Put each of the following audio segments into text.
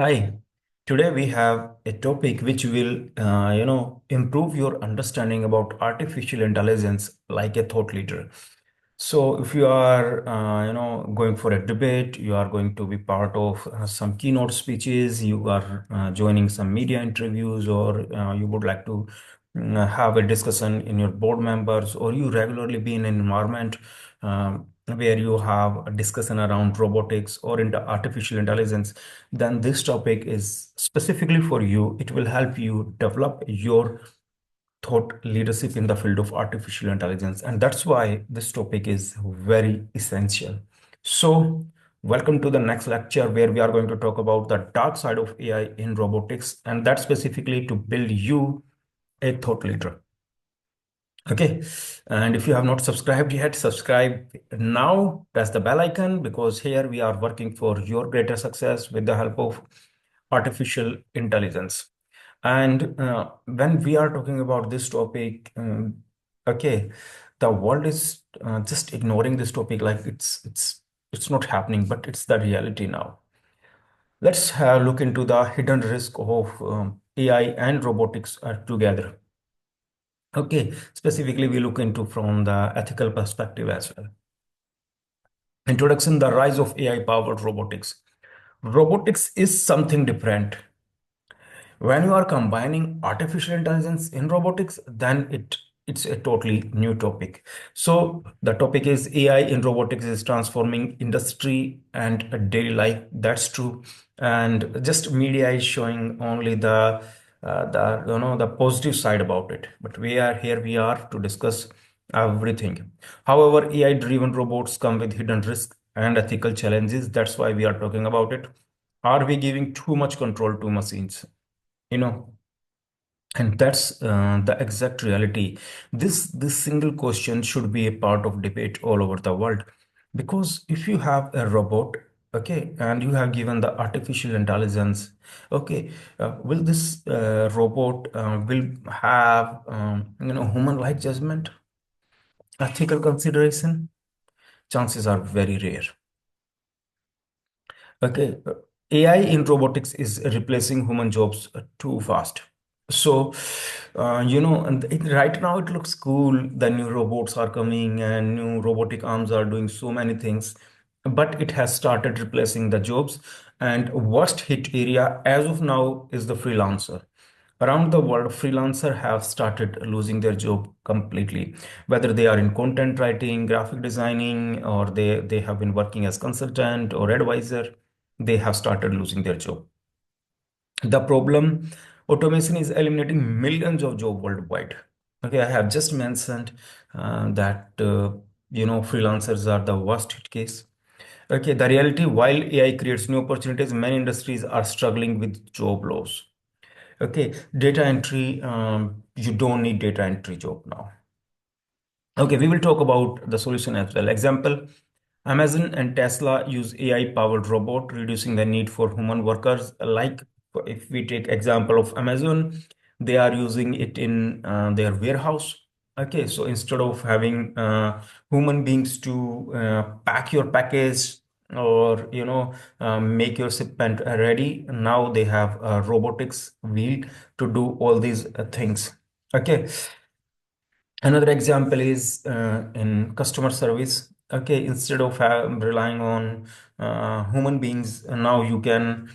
Hi, today we have a topic which will, improve your understanding about artificial intelligence like a thought leader. So if you are, going for a debate, you are going to be part of some keynote speeches, you are joining some media interviews, or you would like to have a discussion in your board members, or you regularly be in an environment where you have a discussion around robotics or into artificial intelligence, then this topic is specifically for you. It will help you develop your thought leadership in the field of artificial intelligence. And that's why this topic is very essential. So, welcome to the next lecture where we are going to talk about the dark side of AI in robotics, and that specifically to build you a thought leader. Okay, and if you have not subscribed yet, subscribe now, press the bell icon because here we are working for your greater success with the help of artificial intelligence. And when we are talking about this topic, okay, the world is just ignoring this topic like it's not happening, but it's the reality now. Let's look into the hidden risk of AI and robotics together. Okay, specifically we look into from the ethical perspective as well. Introduction, the rise of AI-powered robotics. Robotics is something different. When you are combining artificial intelligence in robotics, then it's a totally new topic. So the topic is AI in robotics is transforming industry and daily life. That's true. And just media is showing only the positive side about it. But we are to discuss everything. However, AI-driven robots come with hidden risks and ethical challenges. That's why we are talking about it. Are we giving too much control to machines? You know, and that's the exact reality. This single question should be a part of debate all over the world, because if you have a robot, okay, and you have given the artificial intelligence, okay, will this robot will have human like judgment, ethical consideration? Chances are very rare. Okay, AI in robotics is replacing human jobs too fast. So, and right now it looks cool. The new robots are coming and new robotic arms are doing so many things, but it has started replacing the jobs. And worst hit area as of now is the freelancer. Around the world, freelancers have started losing their job completely, whether they are in content writing, graphic designing, or they have been working as consultant or advisor, they have started losing their job. The problem, automation is eliminating millions of jobs worldwide. Okay, I have just mentioned that freelancers are the worst hit case. Okay, the reality, while AI creates new opportunities, many industries are struggling with job loss. Okay, data entry, you don't need data entry job now. Okay, we will talk about the solution as well. Example, Amazon and Tesla use AI-powered robot, reducing the need for human workers. Like if we take example of Amazon, they are using it in their warehouse. Okay, so instead of having human beings to pack your package or make your shipment ready, now they have a robotics wheel to do all these things. Okay, another example is in customer service. Okay, instead of relying on human beings, now you can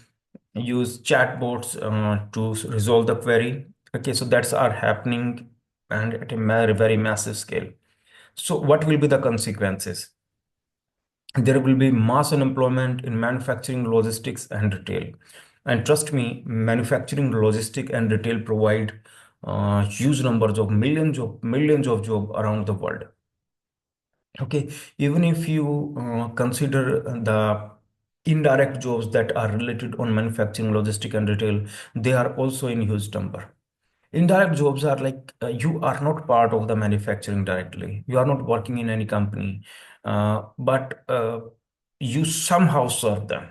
use chatbots to resolve the query. Okay, so that's are happening and at a very massive scale. So what will be the consequences? There will be mass unemployment in manufacturing, logistics, and retail. And trust me, manufacturing, logistics, and retail provide huge numbers of millions of jobs around the world. Okay, even if you consider the indirect jobs that are related on manufacturing, logistics, and retail, they are also in huge number. Indirect jobs are like you are not part of the manufacturing directly. You are not working in any company, but you somehow serve them.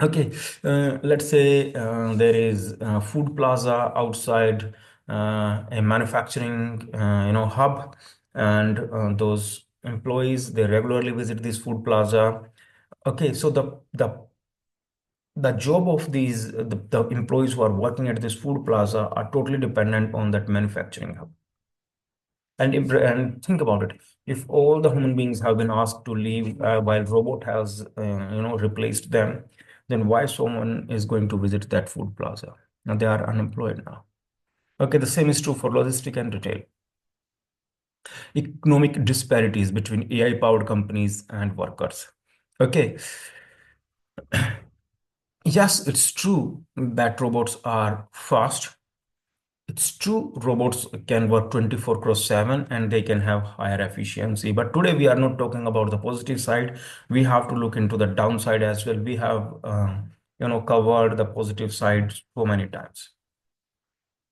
Okay, let's say there is a food plaza outside a manufacturing, hub, and those employees they regularly visit this food plaza. Okay, so the The job of the employees who are working at this food plaza are totally dependent on that manufacturing hub. And think about it. If all the human beings have been asked to leave while robot has replaced them, then why someone is going to visit that food plaza? Now they are unemployed now. Okay, the same is true for logistic and retail. Economic disparities between AI-powered companies and workers. Okay, yes, it's true that robots are fast. It's true, robots can work 24 cross 7 and they can have higher efficiency. But today we are not talking about the positive side. We have to look into the downside as well. We have, covered the positive side so many times.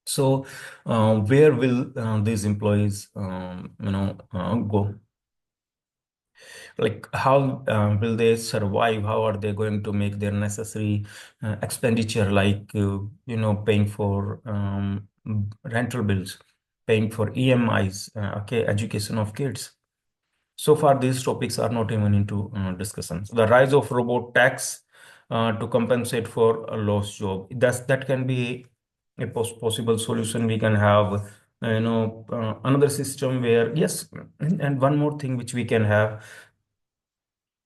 So, where will these employees, go? Like, how will they survive? How are they going to make their necessary expenditure, like, paying for rental bills, paying for EMIs, okay, education of kids? So far, these topics are not even into discussion. The rise of robot tax to compensate for a lost job. That can be a possible solution. We can have, another system where, yes, and one more thing which we can have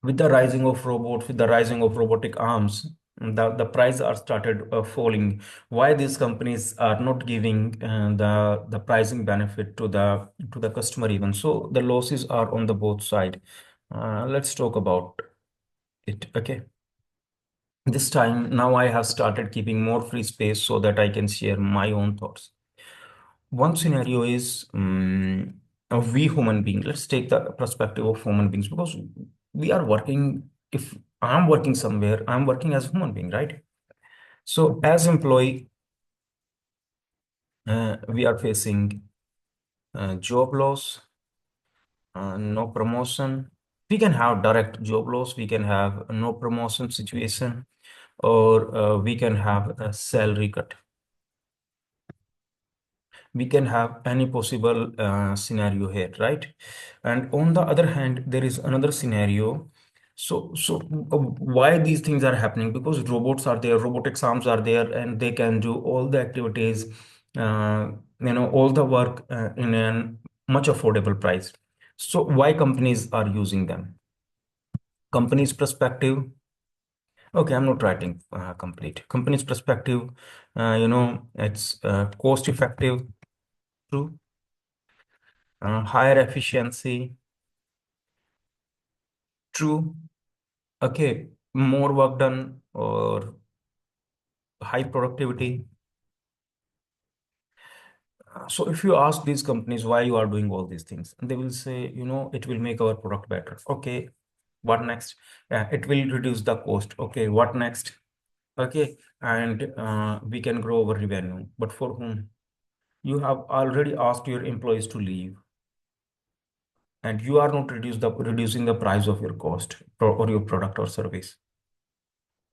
with the rising of robots, with the rising of robotic arms, the price are started falling. Why these companies are not giving the pricing benefit to the customer even? So the losses are on the both side. Let's talk about it. Okay. This time now I have started keeping more free space so that I can share my own thoughts. One scenario is we human being. Let's take the perspective of human beings because we are working. If I'm working somewhere, I'm working as a human being, right? So as employee, we are facing job loss, no promotion. We can have direct job loss. We can have no promotion situation, or we can have a salary cut. We can have any possible scenario here, right? And on the other hand, there is another scenario. Why these things are happening? Because robots are there, robotic arms are there, and they can do all the activities, all the work in a much affordable price. So why companies are using them? Companies' perspective. Okay, I'm not writing complete. Companies' perspective, it's cost effective, true. Higher efficiency, true. Okay, more work done or high productivity. So if you ask these companies why you are doing all these things, and they will say, it will make our product better. Okay, what next? It will reduce the cost. Okay, what next? Okay, and we can grow our revenue. But for whom? You have already asked your employees to leave, and you are not reducing the price of your cost or your product or service.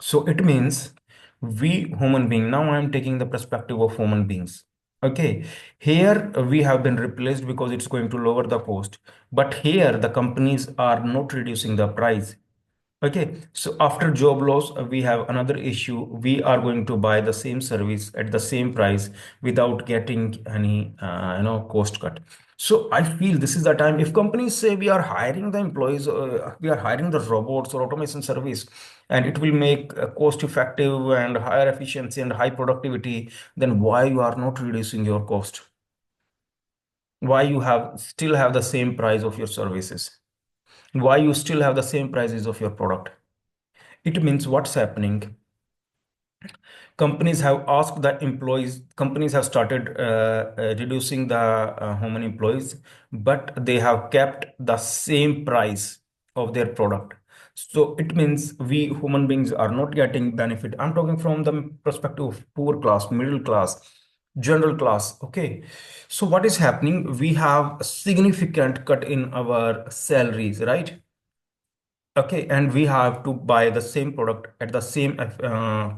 So it means we human being, now I'm taking the perspective of human beings. Okay, here we have been replaced because it's going to lower the cost. But here the companies are not reducing the price. Okay, so after job loss, we have another issue. We are going to buy the same service at the same price without getting any, cost cut. So I feel this is the time. If companies say we are hiring the employees, we are hiring the robots or automation service, and it will make cost effective and higher efficiency and high productivity, then why you are not reducing your cost? Why you have still have the same price of your services? Why you still have the same prices of your product? It means what's happening? Companies have asked the employees, companies have started reducing the human employees, but they have kept the same price of their product. So it means we human beings are not getting benefit. I'm talking from the perspective of poor class, middle class, general class. Okay. So what is happening? We have a significant cut in our salaries, right? Okay, and we have to buy the same product at the same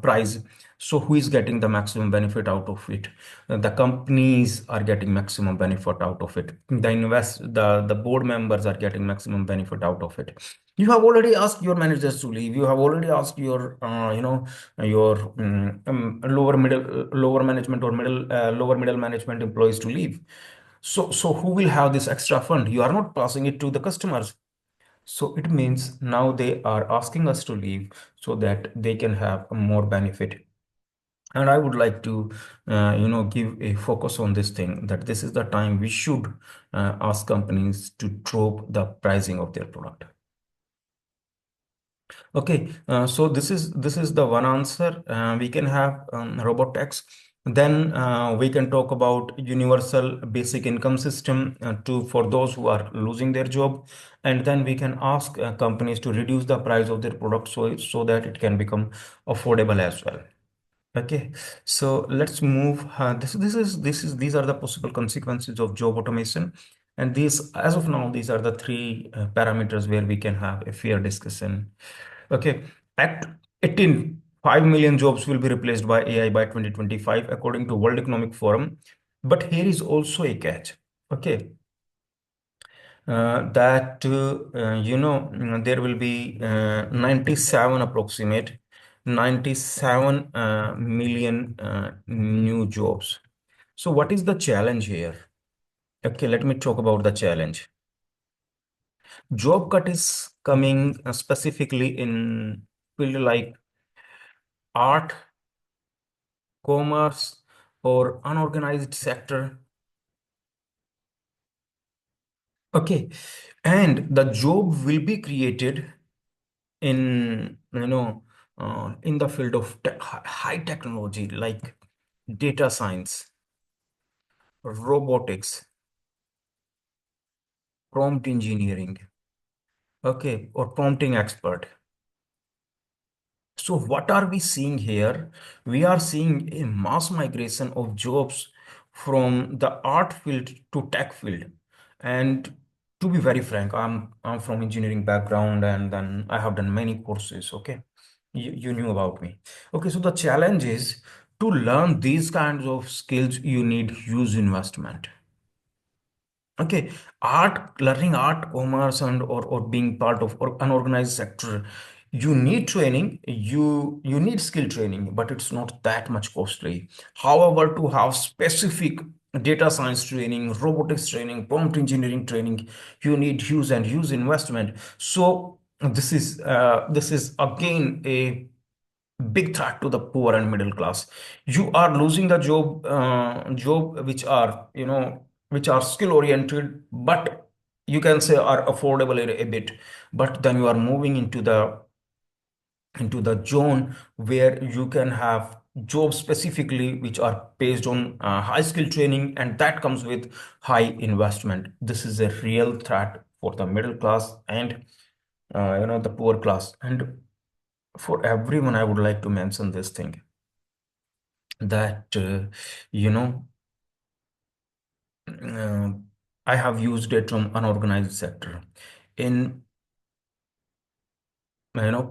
price. So who is getting the maximum benefit out of it? The companies are getting maximum benefit out of it. The board members are getting maximum benefit out of it. You have already asked your managers to leave. You have already asked your your lower management or lower middle management employees to leave. So who will have this extra fund? You are not passing it to the customers. So it means now they are asking us to leave so that they can have a more benefit. And I would like to, give a focus on this thing that this is the time we should ask companies to drop the pricing of their product. Okay, so this is the one answer. We can have robotics. Then we can talk about universal basic income system to for those who are losing their job, and then we can ask companies to reduce the price of their product so that it can become affordable as well. Okay, so let's move. This is these are the possible consequences of job automation, and these as of now these are the three parameters where we can have a fair discussion. Okay, at 18, 5 million jobs will be replaced by AI by 2025, according to World Economic Forum. But here is also a catch. Okay, that there will be 97 approximate 97 million new jobs. So what is the challenge here? Okay, let me talk about the challenge. Job cut is coming specifically in field like art, commerce, or unorganized sector. Okay, and the job will be created in in the field of high technology like data science, robotics, prompt engineering, okay, or prompting expert. So what are we seeing here? We are seeing a mass migration of jobs from the art field to tech field. And to be very frank, I'm from engineering background and then I have done many courses, okay? You knew about me. Okay, so the challenge is to learn these kinds of skills, you need huge investment. Okay, learning art, commerce, or being part of or unorganized sector, you need training, you need skill training, but it's not that much costly. However, to have specific data science training, robotics training, prompt engineering training, you need huge and huge investment. So this is again a big threat to the poor and middle class. You are losing the job which are which are skill oriented, but you can say are affordable a bit. But then you are moving into the zone where you can have jobs specifically which are based on high skill training, and that comes with high investment. This is a real threat for the middle class and the poor class. And for everyone, I would like to mention this thing that you know uh, I have used it from unorganized sector in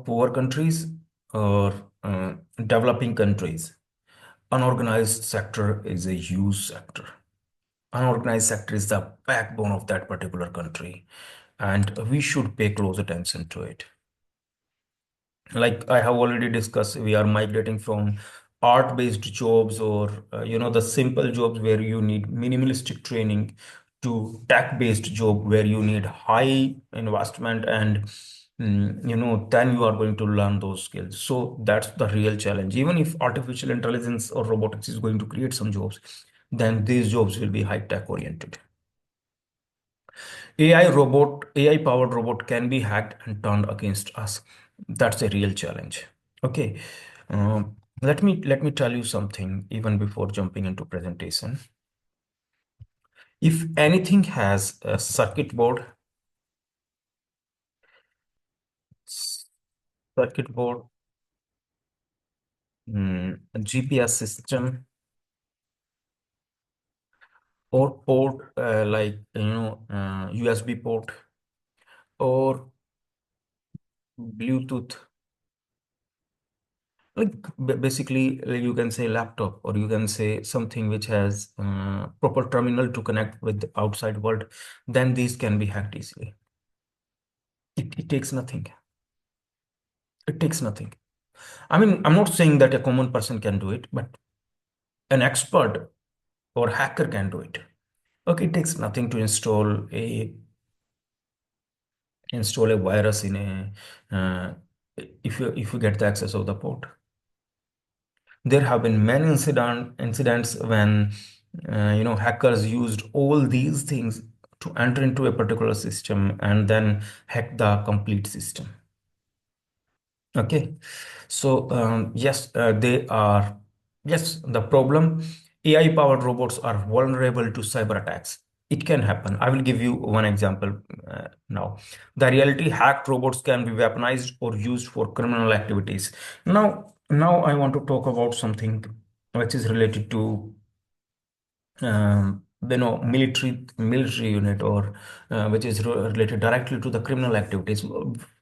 poor countries or developing countries. Unorganized sector is a huge sector. Unorganized sector is the backbone of that particular country, and we should pay close attention to it. Like I have already discussed, we are migrating from art-based jobs or the simple jobs where you need minimalistic training to tech-based job where you need high investment and then you are going to learn those skills. So that's the real challenge. Even if artificial intelligence or robotics is going to create some jobs, then these jobs will be high-tech oriented. AI powered robot can be hacked and turned against us. That's a real challenge. Okay. Let me tell you something even before jumping into presentation. If anything has a circuit board, circuit board, GPS system, or port like USB port, or Bluetooth, like basically you can say laptop, or you can say something which has proper terminal to connect with the outside world, then these can be hacked easily. It takes nothing. It takes nothing. I mean, I'm not saying that a common person can do it, but an expert or hacker can do it. Okay, it takes nothing to install a virus in a if you get the access of the port. There have been many incidents when hackers used all these things to enter into a particular system and then hack the complete system. Okay, so yes, they are. Yes, the problem, AI powered robots are vulnerable to cyber attacks. It can happen. I will give you one example now. The reality, hacked robots can be weaponized or used for criminal activities. Now I want to talk about something which is related to military unit, or which is related directly to the criminal activities.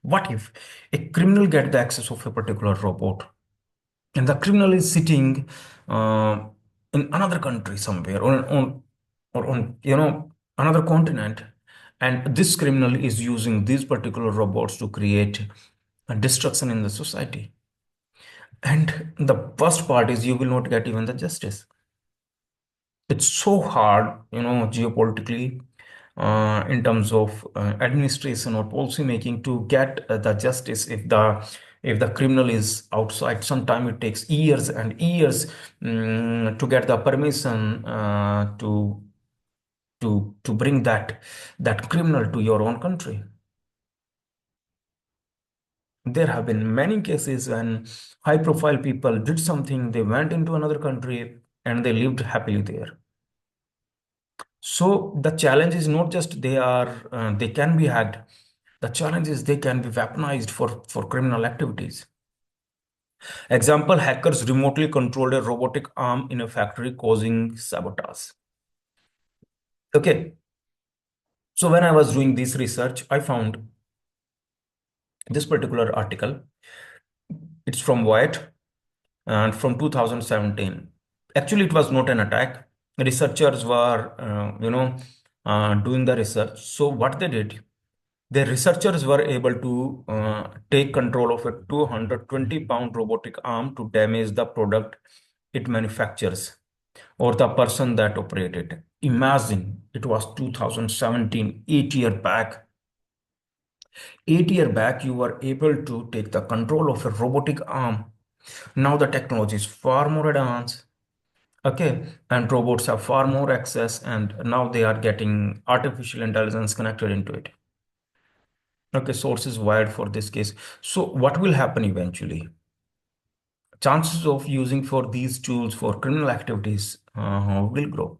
What if a criminal get the access of a particular robot, and the criminal is sitting uh, in another country somewhere, or on another continent, and this criminal is using these particular robots to create a destruction in the society. And the worst part is you will not get even the justice. It's so hard, geopolitically, in terms of administration or policy making, to get the justice if the criminal is outside. Sometimes it takes years and years to get the permission to bring that criminal to your own country. There have been many cases when high profile people did something, they went into another country and they lived happily there. So the challenge is not just they can be hacked. The challenge is they can be weaponized for criminal activities. Example, hackers remotely controlled a robotic arm in a factory, causing sabotage. Okay, so when I was doing this research, I found this particular article. It's from Wired and from 2017. Actually, it was not an attack. Researchers were, doing the research. So what they did, the researchers were able to take control of a 220-pound robotic arm to damage the product it manufactures or the person that operated it. Imagine, it was 2017, 8 year back. 8 year back, you were able to take the control of a robotic arm. Now the technology is far more advanced. Okay, and robots have far more access, and now they are getting artificial intelligence connected into it. Okay, source is wired for this case. So what will happen eventually? Chances of using for these tools for criminal activities will grow.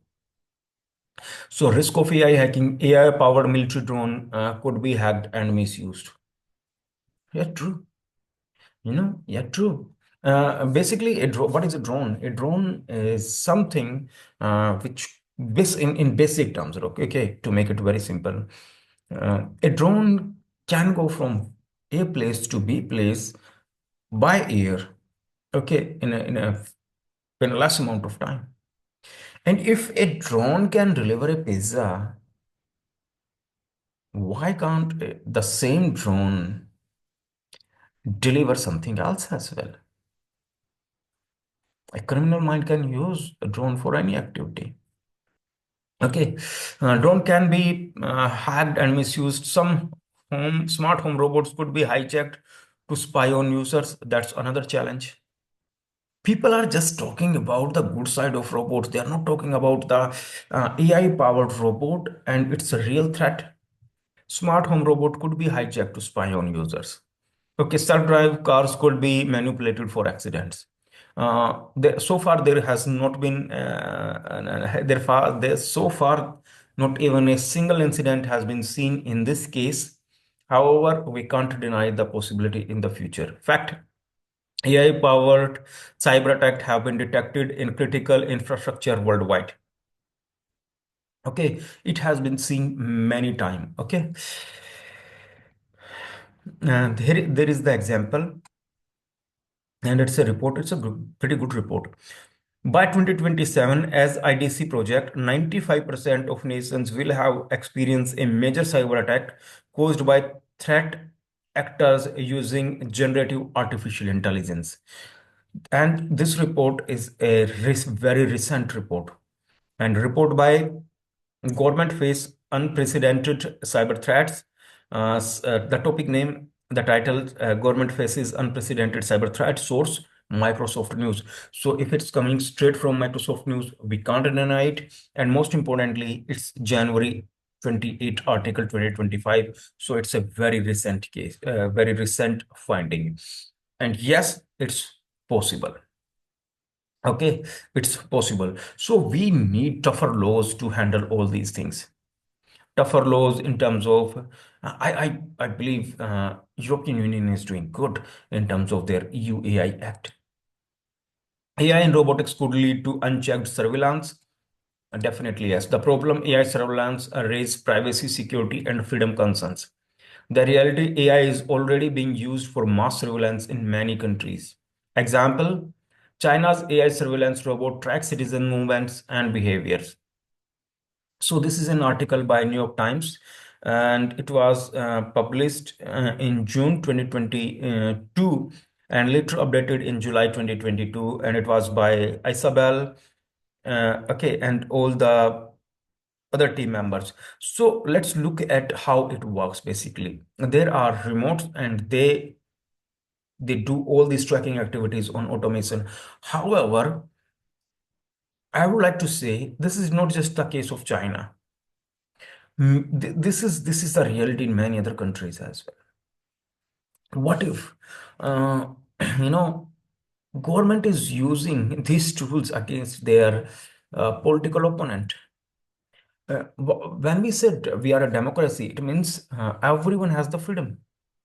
So risk of AI hacking, AI-powered military drone could be hacked and misused. Yeah, true. Yeah, true. Basically, what is a drone? A drone is something which, in basic terms, okay, to make it very simple, a drone can go from A place to B place by air, okay, in a less amount of time. And if a drone can deliver a pizza, why can't the same drone deliver something else as well? A criminal mind can use a drone for any activity. Okay, drone can be hacked and misused. Some smart home robots could be hijacked to spy on users. That's another challenge. People are just talking about the good side of robots. They are not talking about the AI powered robot and it's a real threat. Smart home robot could be hijacked to spy on users. Okay, self-drive cars could be manipulated for accidents. So far, there has not been so far not even a single incident has been seen in this case. However, we can't deny the possibility in the future. Fact, AI-powered cyber attacks have been detected in critical infrastructure worldwide. Okay, it has been seen many times. Okay, And there is the example, and it's a report. It's a pretty good report. By 2027, as IDC project, 95% of nations will have experienced a major cyber attack caused by threat actors using generative artificial intelligence. And this report is a very recent report, and report by government face unprecedented cyber threats. The topic name, the title, government faces unprecedented cyber threat. Source, Microsoft News. So if it's coming straight from Microsoft News, we can't deny it. And most importantly, it's January 28 article 2025. So it's a very recent case, very recent finding. And yes, it's possible. Okay, it's possible. So we need tougher laws to handle all these things. Tougher laws in terms of, I believe European Union is doing good in terms of their EU AI Act. AI in robotics could lead to unchecked surveillance. Definitely yes. The problem, AI surveillance raise privacy, security, and freedom concerns. The reality, AI is already being used for mass surveillance in many countries. Example, China's AI surveillance robot tracks citizen movements and behaviors. So this is an article by New York Times, and it was published in June 2022 and later updated in July 2022, and it was by Isabel, okay, and all the other team members. So let's look at how it works basically. There are remotes and they do all these tracking activities on automation. However, I would like to say this is not just the case of China. This is the reality in many other countries as well. What if, uh, you know, government is using these tools against their political opponent? When we said we are a democracy, it means everyone has the freedom,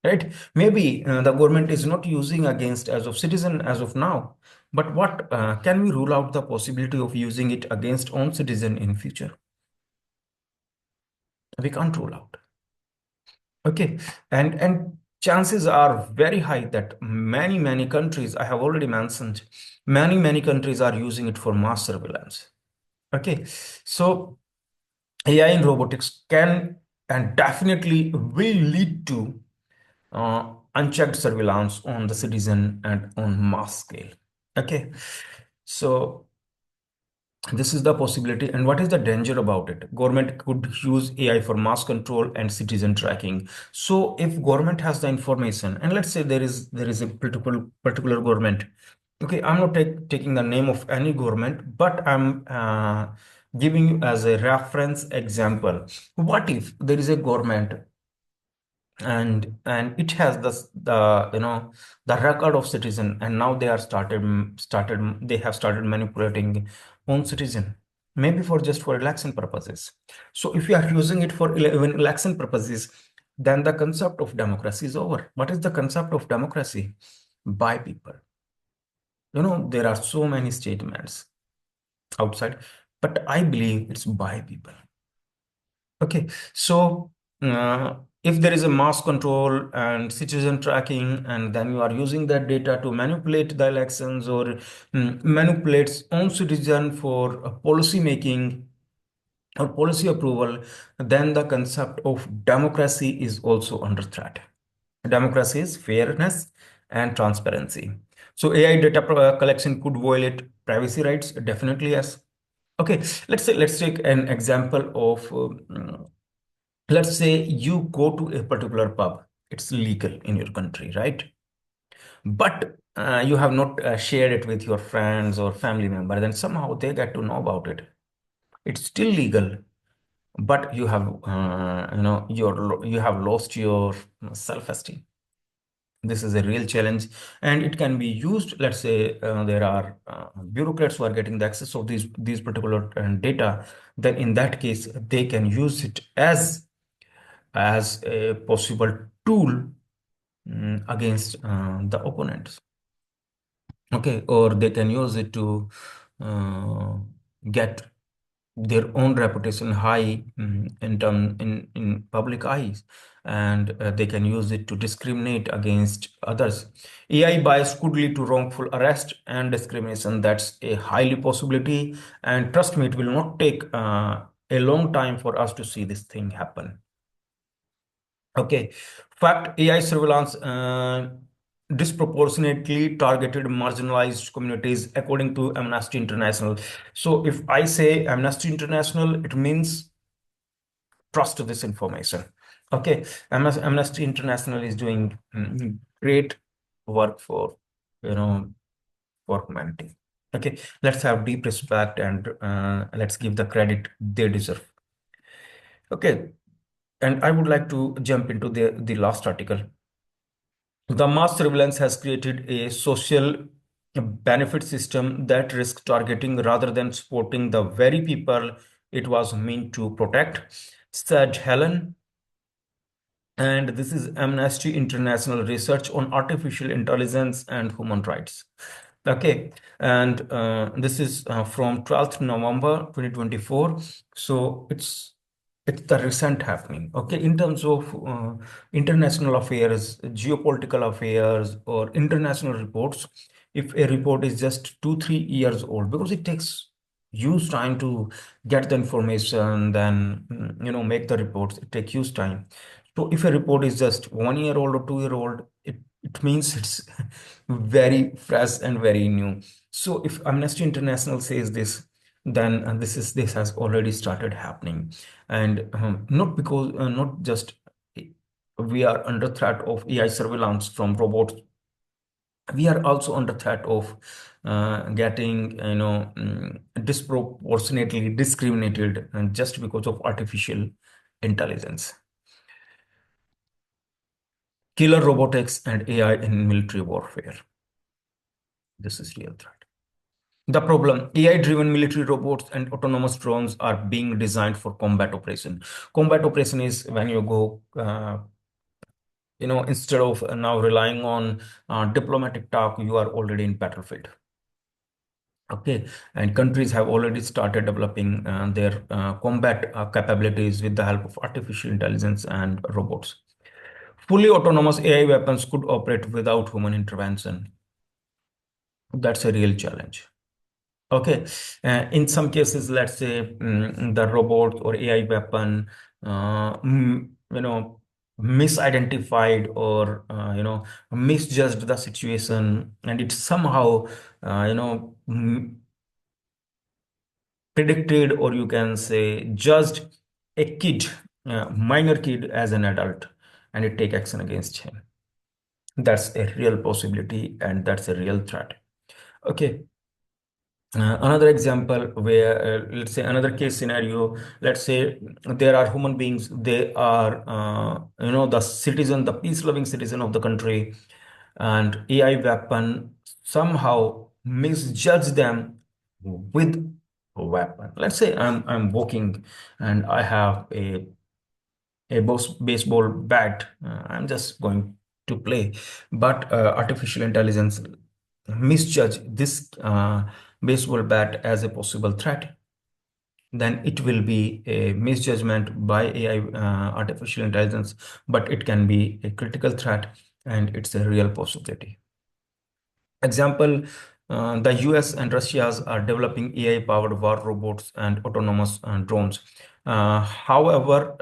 right? Maybe the government is not using against as of citizen as of now, but what can we rule out the possibility of using it against own citizen in future? We can't rule out. Okay, and chances are very high that many countries, I have already mentioned, many countries are using it for mass surveillance. Okay, so AI in robotics can and definitely will lead to unchecked surveillance on the citizen and on mass scale. Okay, so this is the possibility. And what is the danger about it? Government could use AI for mass control and citizen tracking. So if government has the information, and let's say there is a particular government. Okay, I'm not taking the name of any government, but I'm giving you as a reference example. What if there is a government and it has the the record of citizen, and now they are started they have started manipulating own citizen, maybe for just for election purposes. So if you are using it for even election purposes, then the concept of democracy is over. What is the concept of democracy? By people. There are so many statements outside, but I believe it's by people. Okay, so if there is a mass control and citizen tracking, and then you are using that data to manipulate the elections or manipulates own citizen for policy making or policy approval, then the concept of democracy is also under threat. Democracy is fairness and transparency. So AI data collection could violate privacy rights. Definitely yes. Okay, let's take an example of let's say you go to a particular pub. It's legal in your country, right? But you have not shared it with your friends or family member, then somehow they get to know about it. It's still legal, but you have you have lost your self-esteem. This is a real challenge, and it can be used. Let's say there are bureaucrats who are getting the access of these particular data. Then in that case, they can use it as a possible tool against the opponents. Okay, or they can use it to uh, get their own reputation high in public eyes, and they can use it to discriminate against others. AI bias could lead to wrongful arrest and discrimination. That's a highly possibility, and trust me, it will not take a long time for us to see this thing happen. Okay, fact, AI surveillance disproportionately targeted marginalized communities according to Amnesty International. So if I say Amnesty International, it means trust this information. Okay, Amnesty International is doing great work for, you know, for humanity. Okay, let's have deep respect and let's give the credit they deserve. Okay, and I would like to jump into the last article. The mass surveillance has created a social benefit system that risks targeting rather than supporting the very people it was meant to protect, said Helen. And this is Amnesty International research on artificial intelligence and human rights. Okay, and this is from 12th November 2024. So it's the recent happening. Okay, in terms of international affairs, geopolitical affairs, or international reports, if a report is just 2 3 years old, because it takes huge time to get the information, then make the reports. It takes huge time. So if a report is just 1 year old or 2 year old, it means it's very fresh and very new. So if Amnesty International says this, then this has already started happening, and not because not just we are under threat of AI surveillance from robots, we are also under threat of getting disproportionately discriminated just because of artificial intelligence. Killer robotics and AI in military warfare. This is real threat. The problem, AI-driven military robots and autonomous drones are being designed for combat operation. Combat operation is when you go, instead of now relying on diplomatic talk, you are already in battlefield. Okay, and countries have already started developing their combat capabilities with the help of artificial intelligence and robots. Fully autonomous AI weapons could operate without human intervention. That's a real challenge. Okay, in some cases, let's say the robot or AI weapon, misidentified or misjudged the situation, and it somehow predicted, or you can say judged a kid, minor kid as an adult, and it take action against him. That's a real possibility, and that's a real threat. Okay. Another example where, let's say, another case scenario, let's say there are human beings, they are, the citizen, the peace-loving citizen of the country, and AI weapon somehow misjudge them with a weapon. Let's say I'm walking and I have a baseball bat. I'm just going to play, but artificial intelligence misjudge this baseball bat as a possible threat. Then it will be a misjudgment by AI, artificial intelligence, but it can be a critical threat, and it's a real possibility. Example, the US and Russia's are developing AI-powered war robots and autonomous drones. However,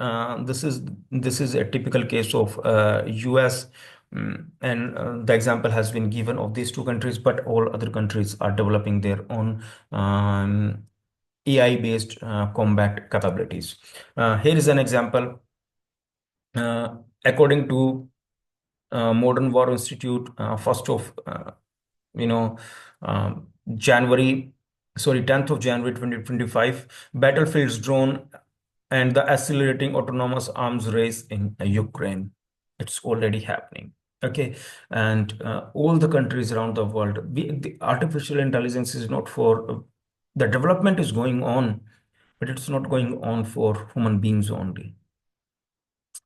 this is a typical case of US, and the example has been given of these two countries, but all other countries are developing their own AI-based combat capabilities. Here is an example. According to Modern War Institute, first of you know, January, sorry, 10th of January 2025, battlefields drone and the accelerating autonomous arms race in Ukraine. It's already happening. Okay, and all the countries around the world, the artificial intelligence is not for the development is going on, but it's not going on for human beings only.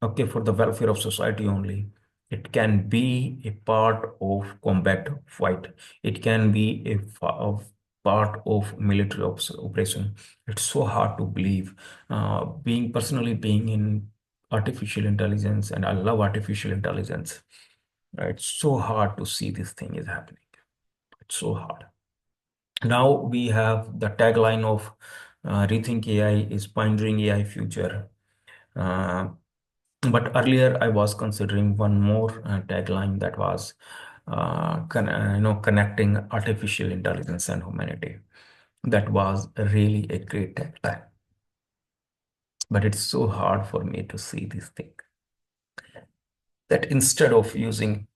Okay, for the welfare of society only. It can be a part of combat fight. It can be part of military operation. It's so hard to believe. Being personally being in artificial intelligence, and I love artificial intelligence. It's so hard to see this thing is happening. It's so hard. Now we have the tagline of Rethink AI is pioneering AI future. Uh, but earlier I was considering one more tagline that was connecting artificial intelligence and humanity. That was really a great tagline. But it's so hard for me to see this thing. That instead of using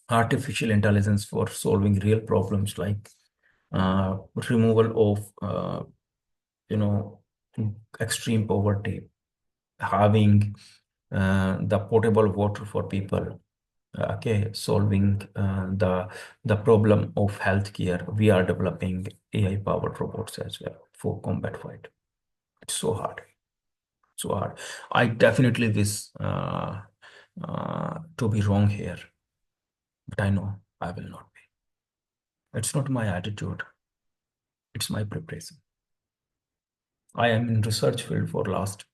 artificial intelligence for solving real problems like removal of you know extreme poverty, having the potable water for people, okay, solving the problem of healthcare, we are developing AI powered robots as well for combat fight. It's so hard, so hard. I definitely wish to be wrong here, but I know I will not be. It's not my attitude, it's my preparation. I am in research field for last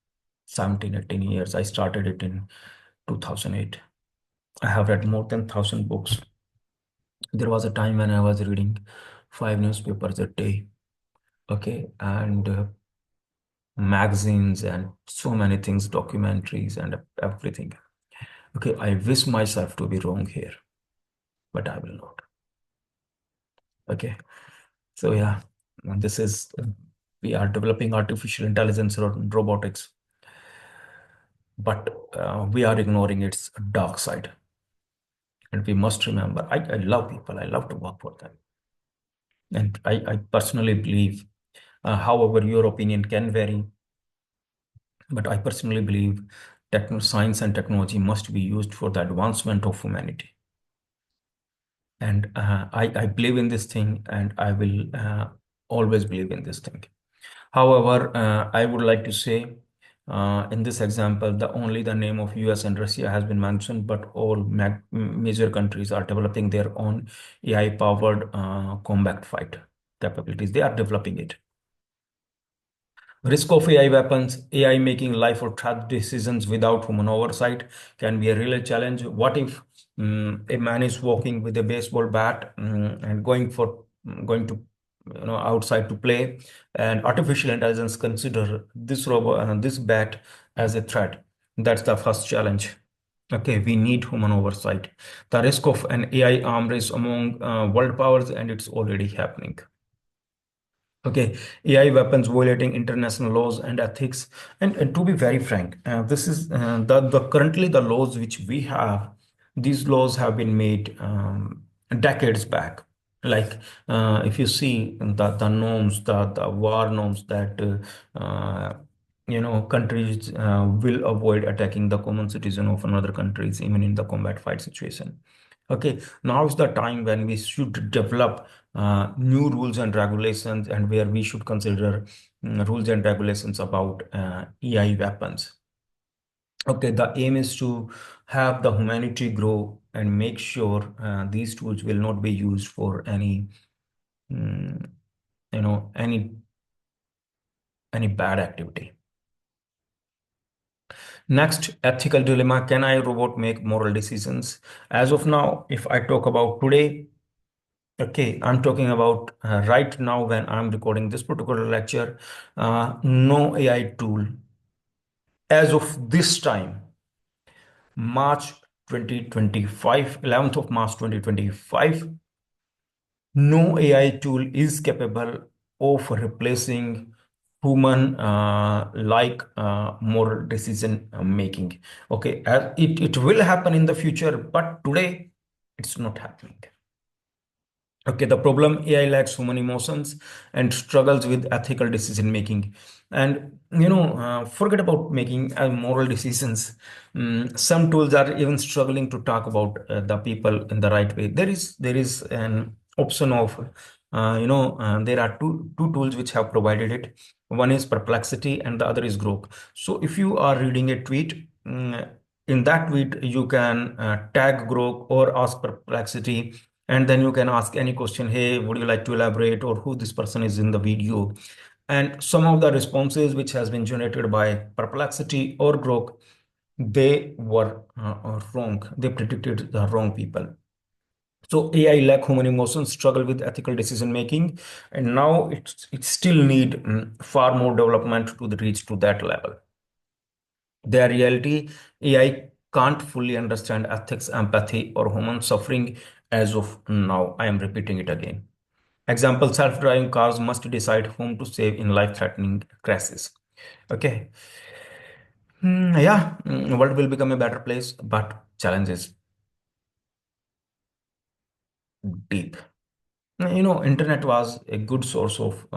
17, 18 years. I started it in 2008. I have read more than 1,000 books. There was a time when I was reading 5 newspapers a day, okay, and magazines and so many things, documentaries and everything. Okay, I wish myself to be wrong here, but I will not. Okay, so yeah, this is we are developing artificial intelligence or robotics, but we are ignoring its dark side. And we must remember, I love people, I love to work for them. And I personally believe, however, your opinion can vary, but I personally believe science and technology must be used for the advancement of humanity. And I believe in this thing, and I will always believe in this thing. However, I would like to say, in this example, only the name of US and Russia has been mentioned, but all major countries are developing their own AI-powered combat fight capabilities. They are developing it. Risk of AI weapons, AI making life or death decisions without human oversight can be a real challenge. What if a man is walking with a baseball bat and going to outside to play, and artificial intelligence consider this robot this bat as a threat? That's the first challenge. Okay, we need human oversight. The risk of an AI arm race among world powers, and it's already happening. Okay, AI weapons violating international laws and ethics. And to be very frank, this is the currently the laws which we have. These laws have been made decades back. Like if you see the norms, the war norms that countries will avoid attacking the common citizen of another countries, even in the combat fight situation. Okay, now is the time when we should develop new rules and regulations, and where we should consider rules and regulations about AI weapons. Okay, the aim is to have the humanity grow and make sure these tools will not be used for any, mm, you know, any bad activity. Next, ethical dilemma: can I robot make moral decisions? As of now, if I talk about today, okay, I'm talking about right now when I'm recording this particular lecture, no AI tool as of this time, March 2025, 11th of March 2025, no AI tool is capable of replacing human like moral decision making. Okay, it will happen in the future, but today it's not happening. Okay, the problem: AI lacks human emotions and struggles with ethical decision making. And forget about making moral decisions. Some tools are even struggling to talk about the people in the right way. There is an option of there are two tools which have provided it. One is Perplexity and the other is Grok. So if you are reading a tweet, in that tweet you can tag Grok or ask Perplexity And then you can ask any question, hey, would you like to elaborate, or who this person is in the video? And some of the responses which has been generated by Perplexity or Grok, they were wrong. They predicted the wrong people. So AI lack human emotions, struggle with ethical decision making, and now it still need far more development to the reach to that level. The reality, AI can't fully understand ethics, empathy, or human suffering as of now. I am repeating it again. Example, self-driving cars must decide whom to save in life-threatening crashes. Okay. Yeah, world will become a better place, but challenges deep. Internet was a good source of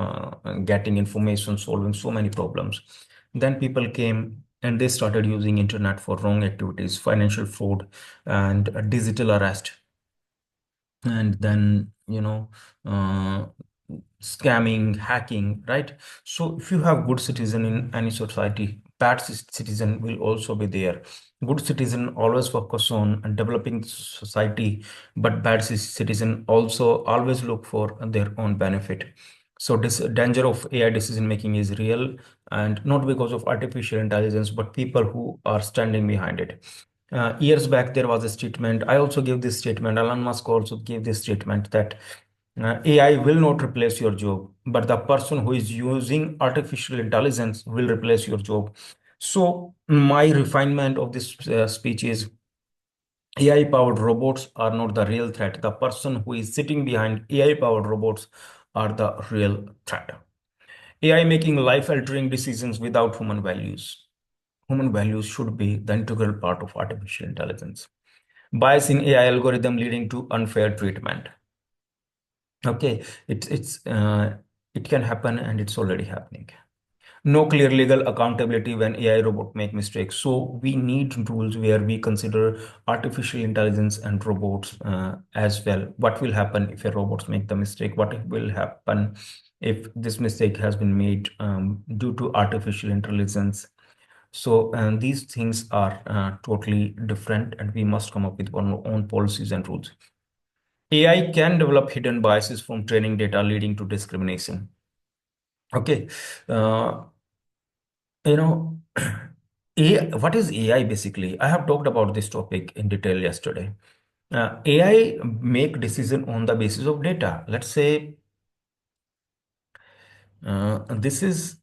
getting information, solving so many problems. Then people came and they started using internet for wrong activities, financial fraud, and digital arrest, and then uh, scamming, hacking, right? So if you have good citizen in any society, bad citizen will also be there. Good citizen always focus on developing society, but bad citizen also always look for their own benefit. So this danger of AI decision making is real, and not because of artificial intelligence, but people who are standing behind it. Years back, there was a statement. I also gave this statement. Elon Musk also gave this statement that AI will not replace your job, but the person who is using artificial intelligence will replace your job. So, my refinement of this speech is AI powered robots are not the real threat. The person who is sitting behind AI powered robots are the real threat. AI making life altering decisions without human values. Human values should be the integral part of artificial intelligence. Bias in AI algorithm leading to unfair treatment. Okay, it can happen and it's already happening. No clear legal accountability when AI robot make mistakes. So we need rules where we consider artificial intelligence and robots as well. What will happen if a robots make the mistake? What will happen if this mistake has been made due to artificial intelligence? So these things are totally different, and we must come up with our own policies and rules. AI can develop hidden biases from training data leading to discrimination. Okay. Uh, you know, what is AI basically? I have talked about this topic in detail yesterday. AI make decision on the basis of data. Let's say this is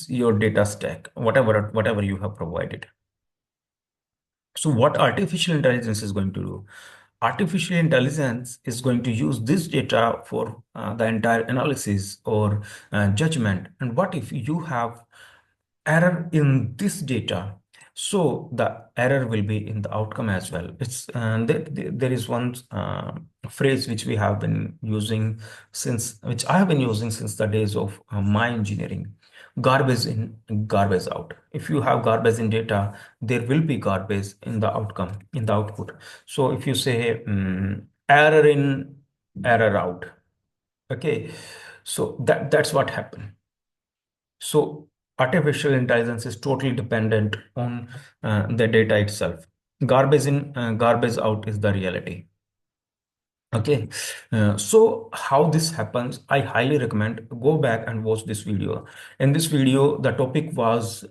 your data stack, whatever you have provided. So what artificial intelligence is going to do? Artificial intelligence is going to use this data for the entire analysis or judgment. And what if you have error in this data? So the error will be in the outcome as well. There is one phrase which we have been using which I have been using since the days of my engineering: garbage in, garbage out. If you have garbage in data, there will be garbage in the outcome, in the output. So if you say error in, error out, okay, so that's what happened. So artificial intelligence is totally dependent on the data itself. Garbage in, garbage out is the reality. Okay, so how this happens, I highly recommend go back and watch this video. In this video, the topic was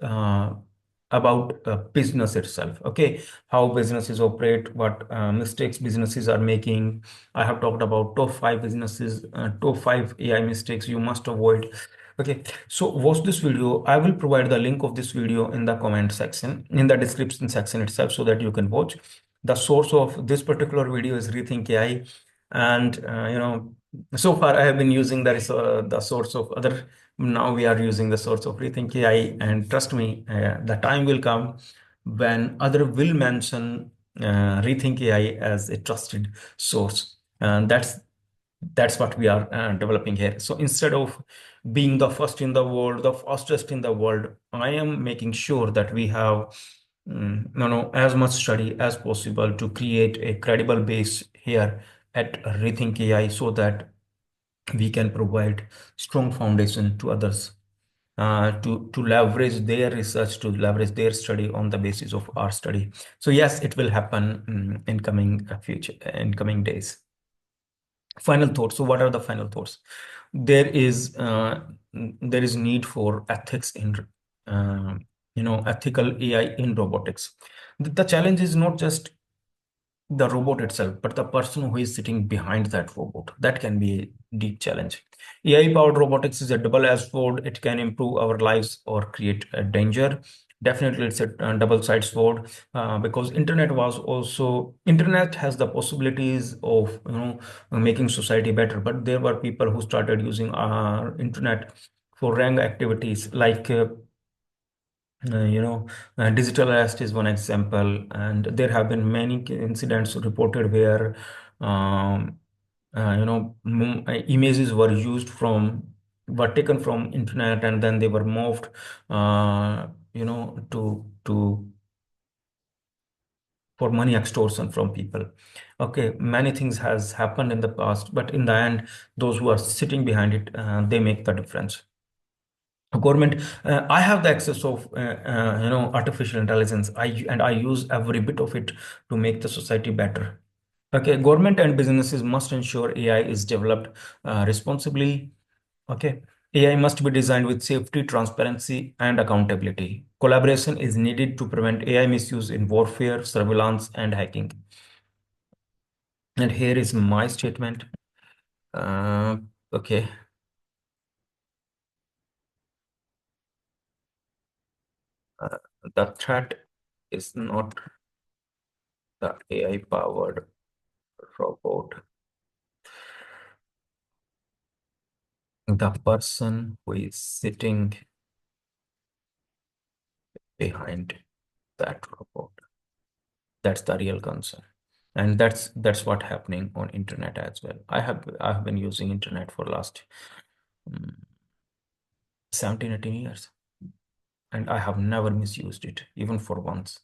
about business itself. Okay, how businesses operate, what mistakes businesses are making. I have talked about top five businesses, top five AI mistakes you must avoid. Okay, so watch this video. I will provide the link of this video in the comment section, in the description section itself, so that you can watch. The source of this particular video is ReThynk AI, and so far I have been using the source of other. Now we are using the source of ReThynk AI, and trust me, the time will come when other will mention ReThynk AI as a trusted source, and that's what we are developing here. So instead of being the first in the world, the fastest in the world, I am making sure that we have as much study as possible to create a credible base here at ReThynk AI, so that we can provide strong foundation to others. to leverage their research, to leverage their study on the basis of our study. So yes, it will happen in coming future, in coming days. Final thoughts. So what are the final thoughts? There is there is need for ethics in uh, ethical AI in robotics. The challenge is not just the robot itself, but the person who is sitting behind that robot. That can be a deep challenge. AI powered robotics is a double-edged sword. It can improve our lives or create a danger. Definitely, it's a double-sided sword because internet has the possibilities of making society better. But there were people who started using internet for wrong activities like digital arrest is one example, and there have been many incidents reported where um, images were taken from internet and then they were moved to for money extortion from people. Okay, many things has happened in the past, but in the end, those who are sitting behind it, they make the difference. Government, I have the access of artificial intelligence. I use every bit of it to make the society better. Okay, government and businesses must ensure AI is developed responsibly. Okay, AI must be designed with safety, transparency, and accountability. Collaboration is needed to prevent AI misuse in warfare, surveillance, and hacking. And here is my statement. uh, okay, uh, the threat is not the AI powered robot. The person who is sitting behind that robot. That's the real concern. And that's what happening on internet as well. I have been using internet for last um, 17, 18 years, and I have never misused it, even for once.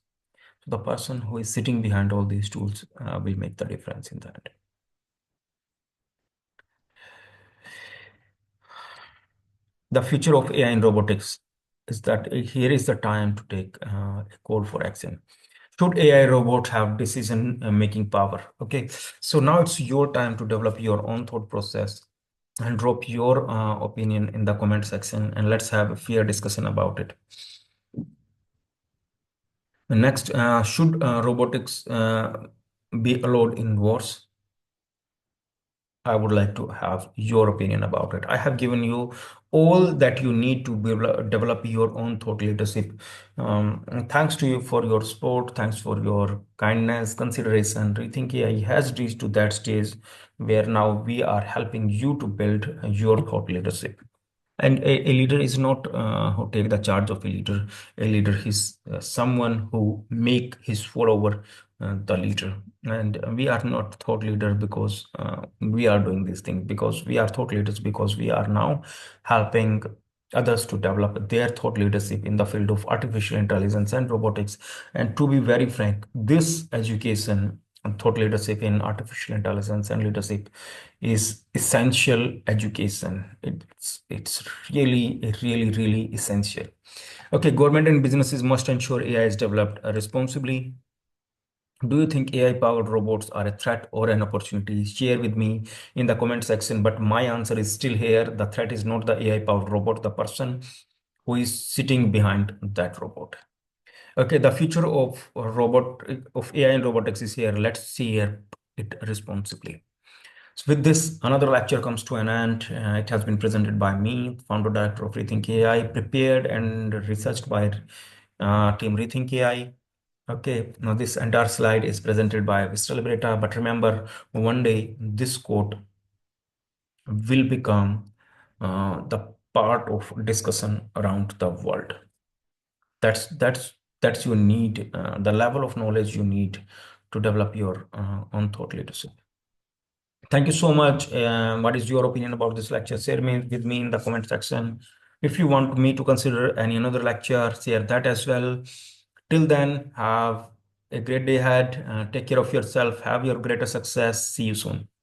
So the person who is sitting behind all these tools will make the difference in that. The future of AI in robotics is that here is the time to take a call for action. Should AI robots have decision making power? Okay, so now it's your time to develop your own thought process and drop your opinion in the comment section, and let's have a fair discussion about it. Next, should robotics be allowed in wars? I would like to have your opinion about it. I have given you all that you need to develop your own thought leadership. And thanks to you for your support. Thanks for your kindness, consideration. Rethink AI has reached to that stage where now we are helping you to build your thought leadership. And a leader is not who take the charge of a leader. A leader is someone who make his follower the leader. And we are not thought leader because we are doing these things. Because we are thought leaders because we are now helping others to develop their thought leadership in the field of artificial intelligence and robotics. And to be very frank, this education and thought leadership in artificial intelligence and leadership is essential education. It's really essential. Okay, government and businesses must ensure AI is developed responsibly. Do you think AI powered robots are a threat or an opportunity? Share with me in the comment section. But my answer is still here. The threat is not the AI powered robot, the person who is sitting behind that robot. Okay, the future of AI and robotics is here. Let's see it responsibly. So with this, another lecture comes to an end. It has been presented by me, founder director of ReThynk AI, prepared and researched by team ReThynk AI. Okay, now this entire slide is presented by Vista Liberator, but remember, one day this quote will become the part of discussion around the world. That's you need the level of knowledge you need to develop your own thought leadership. Thank you so much. What is your opinion about this lecture? Share with me in the comment section. If you want me to consider any another lecture, share that as well. Till then, have a great day ahead. Take care of yourself. Have your greater success. See you soon.